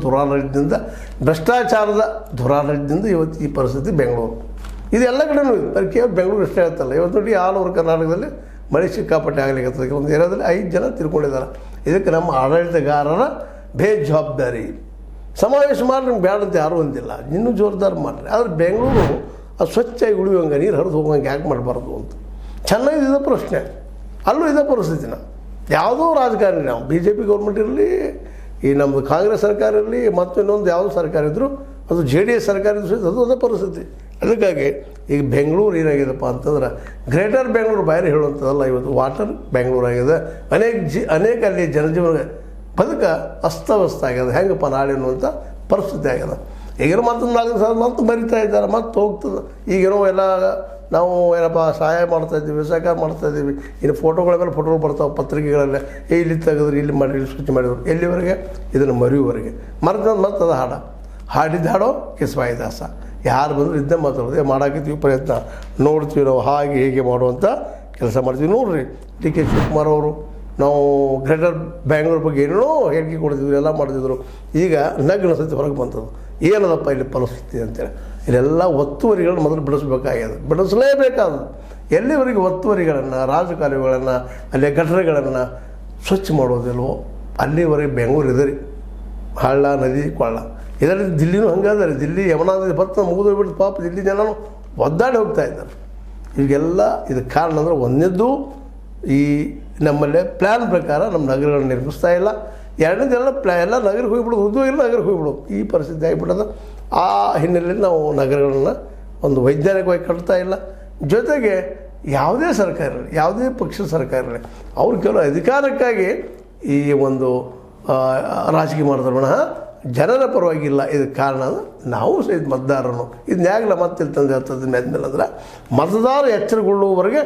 ದುರಾಡಳಿತದಿಂದ ಭ್ರಷ್ಟಾಚಾರದ ದುರಾಡಳಿತದಿಂದ ಇವತ್ತು ಈ ಪರಿಸ್ಥಿತಿ ಬೆಂಗಳೂರು ಇದು ಎಲ್ಲ ಕಡೆನೂ ಇದೆ. ಬರೀ ಕೇವಲ ಬೆಂಗಳೂರು ಅಷ್ಟೇ ಆಗ್ತಲ್ಲ. ಇವತ್ತು ನೋಡಿ ಆಲ್ ಓವರ್ ಕರ್ನಾಟಕದಲ್ಲಿ ಮಳೆ ಸಿಕ್ಕಾಪಟ್ಟೆ ಆಗಲಿಕ್ಕೆ ಒಂದು ಏರಿಯಾದಲ್ಲಿ 5 ಜನ ತಿರ್ಕೊಂಡಿದ್ದಾರೆ. ಇದಕ್ಕೆ ನಮ್ಮ ಆಡಳಿತಗಾರರ ಬೇಜವಾಬ್ದಾರಿ. ಸಮಾವೇಶ ಮಾಡಿ ನಮ್ಗೆ ಬೇಡ ಅಂತ ಯಾರೂ ಅಂದಿಲ್ಲ, ಇನ್ನೂ ಜೋರ್ದಾರ್ ಮಾಡಿರಿ. ಆದರೆ ಬೆಂಗಳೂರು ಅದು ಸ್ವಚ್ಛಾಗಿ ಉಳಿಯುವಂಗೆ ನೀರು ಹರಿದು ಹೋಗೋಂಗೆ ಯಾಕೆ ಮಾಡಬಾರ್ದು ಅಂತ ಚೆನ್ನಾಗಿದೆ ಪ್ರಶ್ನೆ. ಅಲ್ಲೂ ಇದೇ ಪರಿಸ್ಥಿತಿನ ಯಾವುದೋ ರಾಜಕಾರಣಿ ನಾವು ಬಿ ಜೆ ಪಿ ಗೌರ್ಮೆಂಟ್ ಇರಲಿ, ಈ ನಮ್ಮದು ಕಾಂಗ್ರೆಸ್ ಸರ್ಕಾರ ಇರಲಿ, ಮತ್ತು ಇನ್ನೊಂದು ಯಾವುದೋ ಸರ್ಕಾರ ಇದ್ದರೂ ಅದು JDS ಸರ್ಕಾರ ಇದ್ದರೂ ಅದು ಅದೇ ಪರಿಸ್ಥಿತಿ. ಅದಕ್ಕಾಗಿ ಈಗ ಬೆಂಗಳೂರು ಏನಾಗಿದೆಪ್ಪ ಅಂತಂದ್ರೆ ಗ್ರೇಟರ್ ಬೆಂಗಳೂರು ಬಾರಿ ಹೇಳುವಂಥದ್ದಲ್ಲ, ಇವತ್ತು ವಾಟರ್ ಬೆಂಗಳೂರು ಆಗಿದೆ. ಅನೇಕ ಅಲ್ಲಿ ಜನಜೀವನ ಬದುಕ ಅಸ್ತವ್ಯಸ್ತ ಆಗ್ಯದ. ಹೆಂಗಪ್ಪ ನಾಳೆ ಅನ್ನುವಂಥ ಪರಿಸ್ಥಿತಿ ಆಗ್ಯದ. ಈಗೇನೋ ಮತ್ತೊಂದು 4 ಸಾವಿರ ಮತ್ತೆ ಮರಿತಾ ಇದ್ದಾರೆ, ಮತ್ತೆ ಹೋಗ್ತದೆ. ಈಗೇನೋ ಎಲ್ಲ ನಾವು ಏನಪ್ಪ ಸಹಾಯ ಮಾಡ್ತಾಯಿದ್ದೀವಿ, ಸಹಕಾರ ಮಾಡ್ತಾಯಿದ್ದೀವಿ. ಇನ್ನು ಫೋಟೋಗಳ ಮೇಲೆ ಫೋಟೋಗಳು ಬರ್ತಾವೆ ಪತ್ರಿಕೆಗಳಲ್ಲೇ, ಇಲ್ಲಿ ತೆಗೆದ್ರಿ, ಇಲ್ಲಿ ಮಾಡಿರಿ, ಇಲ್ಲಿ ಸ್ವಚ್ಛ ಮಾಡಿದ್ರು. ಎಲ್ಲಿವರೆಗೆ? ಇದನ್ನು ಮರೆಯುವವರೆಗೆ. ಮರೆತ ಮತ್ತೆ ಅದು ಹಾಡಿದ್ದು ಹಾಡೋ ಕಿಸ್ವಾಯಿ ದಾಸ. ಯಾರು ಬಂದರೂ ಇದ್ದೇ ಮಾತಾಡೋದು ಮಾಡಾಕಿದ್ವಿ, ಪ್ರಯತ್ನ ನೋಡ್ತೀವಿ ನಾವು, ಹಾಗೆ ಹೀಗೆ ಮಾಡುವಂಥ ಕೆಲಸ ಮಾಡ್ತೀವಿ. ನೋಡಿರಿ DK ಶಿವಕುಮಾರ್ ಅವರು ನಾವು ಗ್ರೇಟರ್ ಬೆಂಗಳೂರು ಬಗ್ಗೆ ಏನೇನೋ ಹೇಳಿಕೆ ಕೊಡ್ತಿದ್ರು, ಎಲ್ಲ ಮಾಡ್ತಿದ್ರು. ಈಗ ನಗ್ನ ಸತಿ ಹೊರಗೆ ಬಂತದ್ದು ಏನದಪ್ಪ ಇಲ್ಲಿ ಪರಿಸ್ಥಿತಿ ಅಂತೇಳಿ. ಇಲ್ಲೆಲ್ಲ ಒತ್ತುವರಿಗಳನ್ನ ಮೊದಲು ಬಿಡಿಸ್ಬೇಕಾಗ್ಯದ, ಬಿಡಿಸಲೇಬೇಕಾದ. ಎಲ್ಲಿವರೆಗೆ ಒತ್ತುವರಿಗಳನ್ನು, ರಾಜಕಾಲುವೆಗಳನ್ನು, ಅಲ್ಲಿ ಗಟರೆಗಳನ್ನು ಸ್ವಚ್ಛ ಮಾಡೋದಿಲ್ವೋ ಅಲ್ಲಿವರೆಗೆ ಬೆಂಗಳೂರು ಇದೆ ರೀ. ಹಳ್ಳ, ನದಿ, ಕೊಳ್ಳ. ಇದರಲ್ಲಿ ದಿಲ್ಲಿನೂ ಹಂಗಾದ ರೀ. ದಿಲ್ಲಿ ಯಮುನಾ ನದಿ ಭತ್ತ ಮುಗಿದೋಗ್ಬಿಟ್ಟು ಪಾಪ ದಿಲ್ಲಿ ಜನನು ಒದ್ದಾಡಿ ಹೋಗ್ತಾ ಇದ್ದಾರೆ. ಈಗೆಲ್ಲ ಇದಕ್ಕೆ ಕಾರಣ ಅಂದರೆ ಒಂದನೇದ್ದು ಈ ನಮ್ಮಲ್ಲೇ ಪ್ಲ್ಯಾನ್ ಪ್ರಕಾರ ನಮ್ಮ ನಗರಗಳನ್ನು ನಿರ್ಮಿಸ್ತಾ ಇಲ್ಲ. ಎರಡನೇದೆಲ್ಲ ಎಲ್ಲ ನಗರಕ್ಕೆ ಹೋಗಿಬಿಡೋದು, ಉದ್ಯೋಗ ನಗರಕ್ಕೆ ಹೋಗಿಬಿಡೋದು, ಈ ಪರಿಸ್ಥಿತಿ ಆಗಿಬಿಟ್ಟದ. ಆ ಹಿನ್ನೆಲೆಯಲ್ಲಿ ನಾವು ನಗರಗಳನ್ನು ಒಂದು ವೈಜ್ಞಾನಿಕವಾಗಿ ಕಟ್ತಾ ಇಲ್ಲ. ಜೊತೆಗೆ ಯಾವುದೇ ಸರ್ಕಾರ ಇರಲಿ, ಯಾವುದೇ ಪಕ್ಷದ ಸರ್ಕಾರ ಇರಲಿ, ಅವ್ರು ಕೆಲವು ಅಧಿಕಾರಕ್ಕಾಗಿ ಈ ಒಂದು ರಾಜಕೀಯ ಮಾಡಿದ್ರೆ ವಿನಃ ಜನರ ಪರವಾಗಿಲ್ಲ. ಇದಕ್ಕೆ ಕಾರಣ ನಾವು ಸಹಿತ ಮತದಾರನು ಇದನ್ಯಾಗಲ್ಲ ಮತ್ತೆ ತಂದು ಹೇಳ್ತದೆ ಮೇಲೆ ಅಂದ್ರೆ ಮತದಾರ ಎಚ್ಚರಗೊಳ್ಳುವವರೆಗೆ